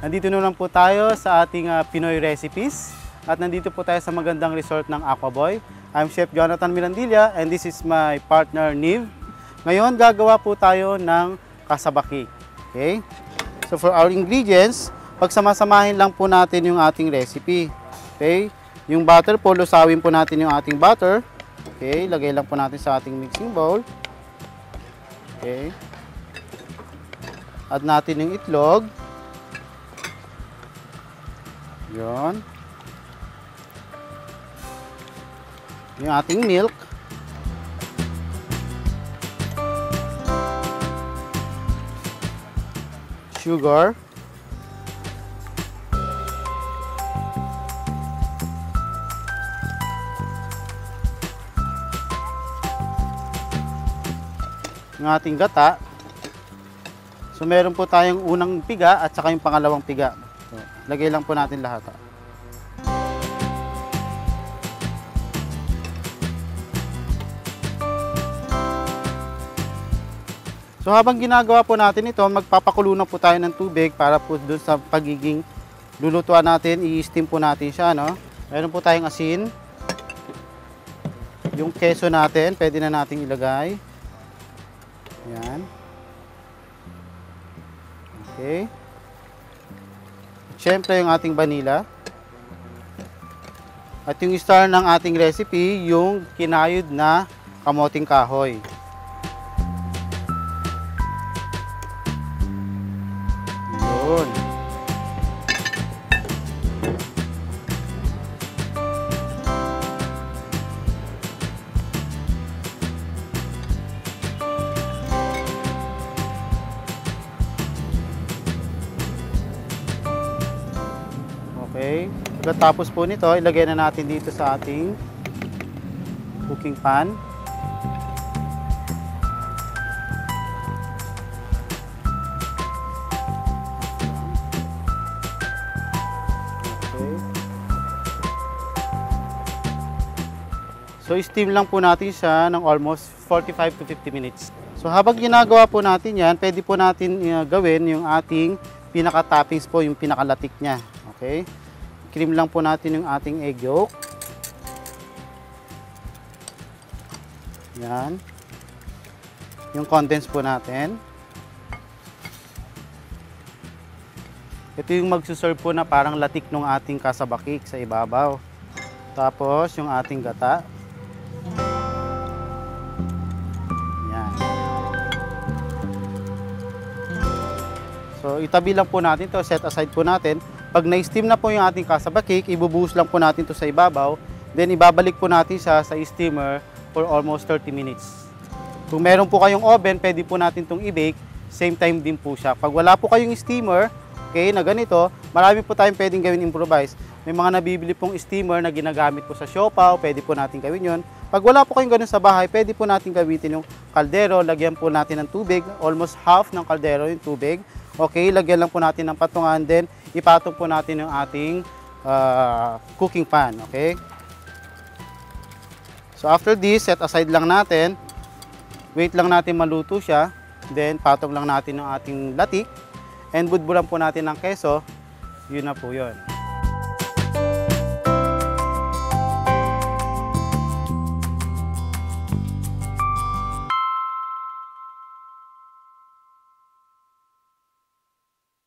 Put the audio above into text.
Nandito naman po tayo sa ating Pinoy Recipes at nandito po tayo sa magandang resort ng Aquaboy. I'm Chef Jonathan Mirandilla and this is my partner Niv. Ngayon gagawa po tayo ng kasabaki. Okay? So for our ingredients, pagsamasamahin lang po natin yung ating recipe. Okay? Yung butter po, lusawin po natin yung ating butter. Okay? Lagay lang po natin sa ating mixing bowl. Okay? Add natin yung itlog. Yun. Yung ating milk. Sugar. Yung ating gata. So meron po tayong unang piga at saka yung pangalawang piga. So, lagay lang po natin lahat. So habang ginagawa po natin ito, magpapakulo na po tayo ng tubig para po doon sa pagiging lulutuan natin, i-steam po natin siya, no? Meron po tayong asin. Yung keso natin, pwede na nating ilagay. Yan. Okay. Siyempre yung ating vanilla. At yung star ng ating recipe, yung kinayod na kamoting kahoy. Yun. Okay. Pagkatapos po nito, ilagay na natin dito sa ating cooking pan. Okay. So, steam lang po natin siya ng almost 45 to 50 minutes. So, habang ginagawa po natin yan, pwede po natin gawin yung ating pinaka-toppings po, yung pinakalatik niya. Okay. Cream lang po natin yung ating egg yolk. Yan. Yung condense po natin. Ito yung magsuserve po na parang latik ng ating kasabakik sa ibabaw. Tapos yung ating gata. Yan. So itabi lang po natin to, set aside po natin. Pag na-steam na po yung ating kasabakik, ibubuhos lang po natin to sa ibabaw. Then ibabalik po natin siya sa steamer for almost 30 minutes. Kung meron po kayong oven, pwede po natin itong i-bake. Same time din po siya. Pag wala po kayong steamer, okay, na ganito, marami po tayong pwedeng gawin improvise. May mga nabibili pong steamer na ginagamit po sa siopaw, pwede po natin gawin yon. Pag wala po kayong ganun sa bahay, pwede po natin gamitin yung kaldero. Lagyan po natin ng tubig, almost half ng kaldero yung tubig. Okay, lagyan lang po natin ng patungan, then ipatong po natin yung ating cooking pan. Okay? So after this, set aside lang natin. Wait lang natin maluto siya. Then patong lang natin yung ating latik. And budburan po natin ng keso. Yun na po yun.